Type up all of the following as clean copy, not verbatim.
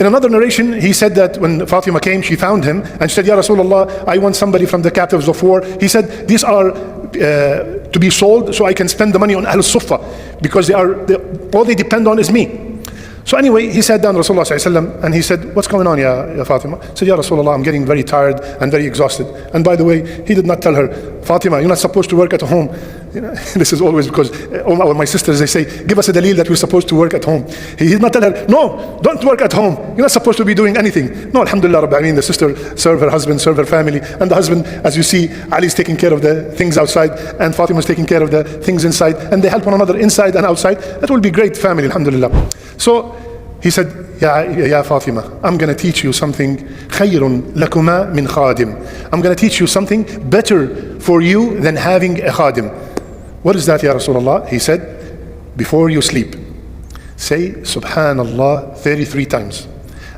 In another narration, he said that when Fatima came, she found him and she said, Ya Rasulullah, I want somebody from the captives of war. He said, these are to be sold so I can spend the money on Ahl Suffa, because all they depend on is me. So anyway, he sat down Rasulullah ﷺ and he said, what's going on, ya Fatima? He said, Ya Rasulullah, I'm getting very tired and very exhausted. And by the way, he did not tell her, Fatima, you're not supposed to work at home. You know, this is always because my sisters, they say, give us a dalil that we're supposed to work at home. He did not tell her, no, don't work at home. You're not supposed to be doing anything. No, alhamdulillah, Rabbi, I mean, the sister serve her husband, serve her family. And the husband, as you see, Ali's taking care of the things outside and Fatima's taking care of the things inside. And they help one another inside and outside. That will be great family, alhamdulillah. So he said, Ya Fatima, I'm going to teach you something. خَيْرٌ لَكُمَا مِنْ خَادِمٍ. I'm going to teach you something better for you than having a khadim. What is that, Ya Rasulullah? He said, before you sleep, say Subhanallah 33 times,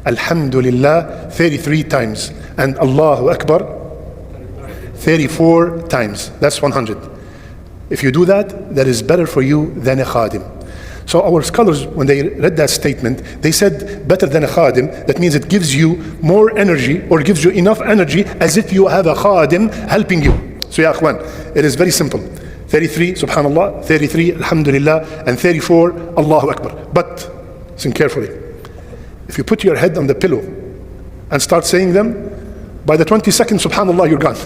Alhamdulillah 33 times, and Allahu Akbar 34 times. That's 100. If you do that, that is better for you than a khadim. So our scholars, when they read that statement, they said better than a khadim. That means it gives you more energy, or gives you enough energy as if you have a khadim helping you. So ya akhwan, it is very simple. 33 Subhanallah, 33 Alhamdulillah, and 34 Allahu Akbar. But listen carefully. If you put your head on the pillow and start saying them, by the 22nd Subhanallah, you're gone.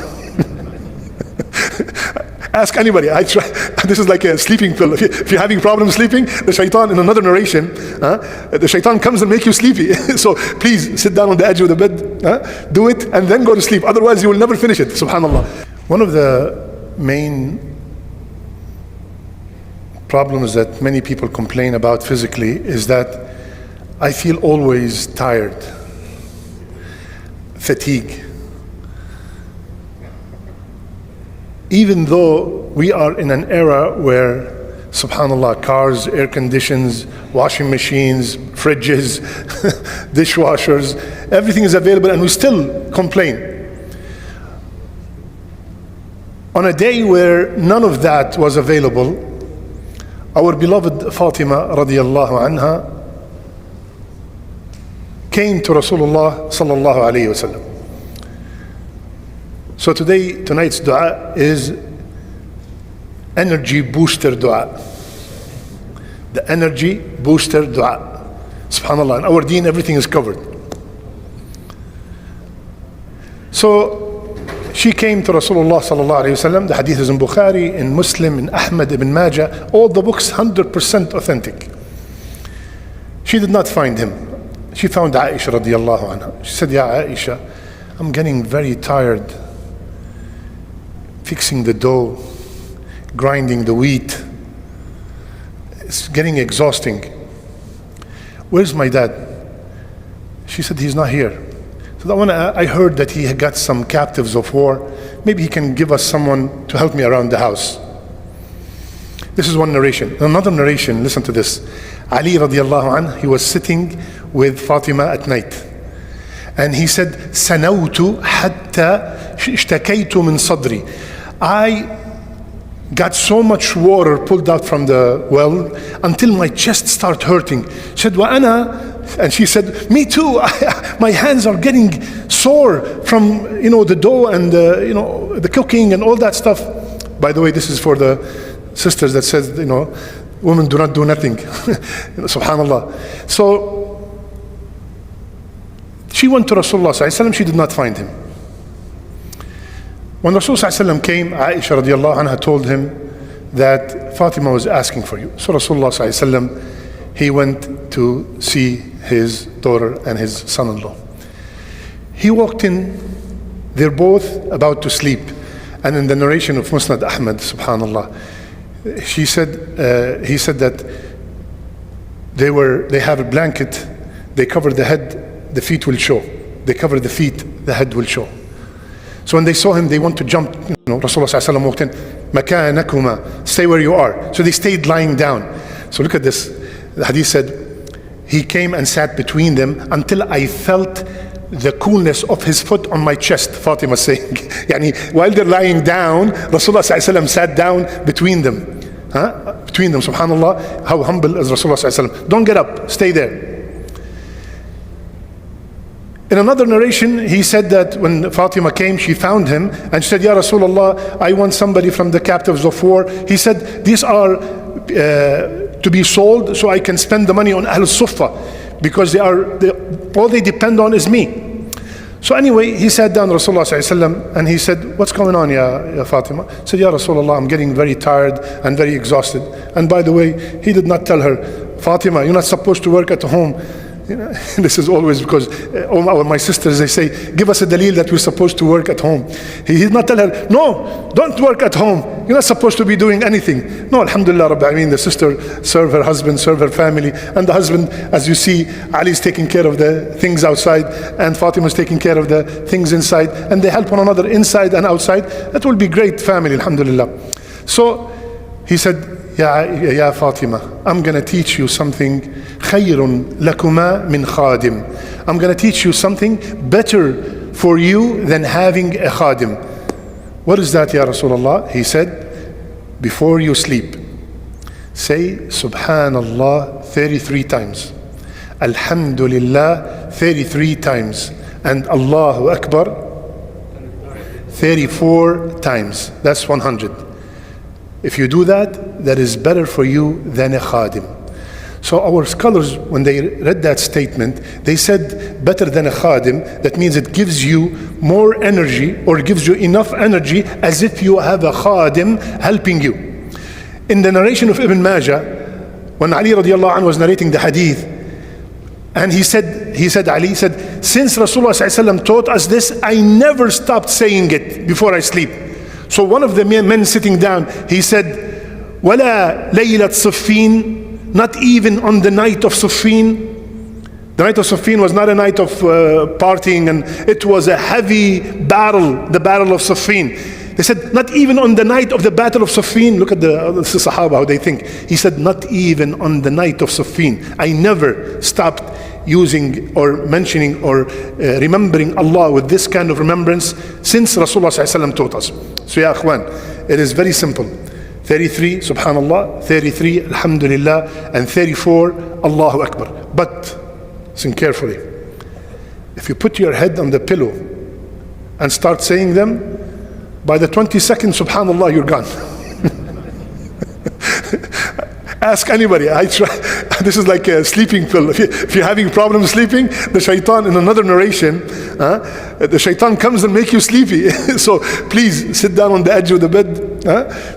Ask anybody. I try. This is like a sleeping pill. If you're having problems sleeping, the shaitan, in another narration, the shaitan comes and make you sleepy. So please sit down on the edge of the bed, do it, and then go to sleep. Otherwise, you will never finish it. Subhanallah. One of the main problems that many people complain about physically is that I feel always tired, fatigue. Even though we are in an era where, subhanallah, cars, air conditions, washing machines, fridges, dishwashers, everything is available, and we still complain. On a day where none of that was available, our beloved Fatima radiallahu anha came to Rasulullah sallallahu alayhi wasallam. So tonight's dua is energy booster dua. The energy booster dua. Subhanallah, in our deen everything is covered. So she came to Rasulullah sallallahu alayhi wasallam. The hadith is in Bukhari, in Muslim, in Ahmad, ibn Majah, all the books 100% authentic. She did not find him. She found Aisha radiallahu anha. She said, Ya Aisha, I'm getting very tired fixing the dough, grinding the wheat. It's getting exhausting. Where's my dad? She said, he's not here. So I heard that he got some captives of war. Maybe he can give us someone to help me around the house. This is one narration. Another narration, listen to this. Ali radiallahu anhu, he was sitting with Fatima at night. And he said, سَنَوْتُ حَتَّى اشْتَكَيْتُ مِنْ صَدْرِي. I got so much water pulled out from the well until my chest started hurting. She said, وَأَنَا, and she said, me too. My hands are getting sore from the dough and the cooking and all that stuff. By the way, this is for the sisters that says women do not do nothing. Subhanallah. So she went to Rasulullah sallallahu alaihi wasallam. She did not find him. When Rasulullah sallallahu alaihi wasallam came, Aisha radiallahu anha told him that Fatima was asking for you. So Rasulullah sallallahu alaihi wasallam, he went to see his daughter and his son-in-law. He walked in, they're both about to sleep. And in the narration of Musnad Ahmad, subhanallah, he said that they have a blanket, they cover the head, the feet will show. They cover the feet, the head will show. So when they saw him, they want to jump. Rasulullah sallallahu alaihi wasallam walked in, makanakuma, stay where you are. So they stayed lying down. So look at this. The hadith said, he came and sat between them until I felt the coolness of his foot on my chest. Fatima is saying, yani, while they're lying down, Rasulullah sallallahu alaihi wasallam sat down between them. Between them, subhanallah, how humble is Rasulullah sallallahu alaihi wasallam. Don't get up, stay there. In another narration, he said that when Fatima came, she found him and she said, Ya Rasulullah, I want somebody from the captives of war. He said, these are to be sold so I can spend the money on Ahl Suffa, because all they depend on is me. So anyway, he sat down Rasulullah ﷺ and he said, what's going on, ya Fatima? He said, Ya Rasulullah, I'm getting very tired and very exhausted. And by the way, he did not tell her, Fatima, you're not supposed to work at home. You know, this is always because my sisters, they say, give us a dalil that we're supposed to work at home. He did not tell her, no, don't work at home. You're not supposed to be doing anything. No, alhamdulillah, Rabbi Ameen, the sister serve her husband, serve her family. And the husband, as you see, Ali is taking care of the things outside and Fatima is taking care of the things inside. And they help one another inside and outside. That will be great family, alhamdulillah. So he said, Ya Fatima, I'm going to teach you something. خَيْرٌ لَكُمَا مِنْ خَادِمٍ. I'm going to teach you something better for you than having a khadim. What is that, Ya Rasulullah? He said, before you sleep, say Subhanallah 33 times, Alhamdulillah 33 times, and Allahu Akbar 34 times. That's 100. If you do that, that is better for you than a khadim. So our scholars, when they read that statement, they said better than a khadim. That means it gives you more energy, or gives you enough energy as if you have a khadim helping you. In the narration of Ibn Majah, when Ali radiallahu anhu was narrating the hadith, and Ali said, since Rasulullah ﷺ taught us this, I never stopped saying it before I sleep. So one of the men sitting down, he said, وَلَا لَيْلَةْ صِفِّينَ, not even on the night of Siffin. The night of Siffin was not a night of partying, and it was a heavy battle, the battle of Siffin. They said, not even on the night of the battle of Siffin. Look at the Sahaba, how they think. He said, not even on the night of Siffin. I never stopped using or mentioning or remembering Allah with this kind of remembrance since Rasulullah ﷺ taught us. So ya akhwan, it is very simple. 33 Subhanallah, 33 Alhamdulillah, and 34 Allahu Akbar. But listen carefully. If you put your head on the pillow and start saying them, by the 22nd Subhanallah, you're gone. Ask anybody. I try. This is like a sleeping pill. If you're having problems sleeping, the shaitan, in another narration, the shaitan comes and make you sleepy. So please sit down on the edge of the bed,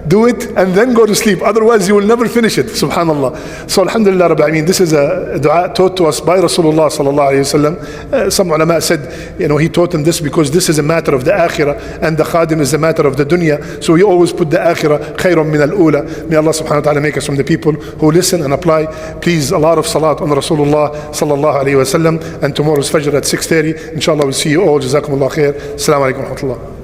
do it, and then go to sleep. Otherwise, you will never finish it. Subhanallah. So alhamdulillah, Rabbi Ameen, this is a dua taught to us by Rasulullah sallallahu alayhi wasallam. Some ulama said, he taught them this because this is a matter of the akhirah, and the khadim is a matter of the dunya. So we always put the akhirah khayrun min al-ula. May Allah subhanahu wa ta'ala make us from the people who listen and apply. Please, a lot of salat on Rasulullah sallallahu alayhi wa sallam, and tomorrow's fajr at 6:30. Inshallah, we'll see you all. Jazakumullah khair. Assalamu alaikum wa rahmatullah.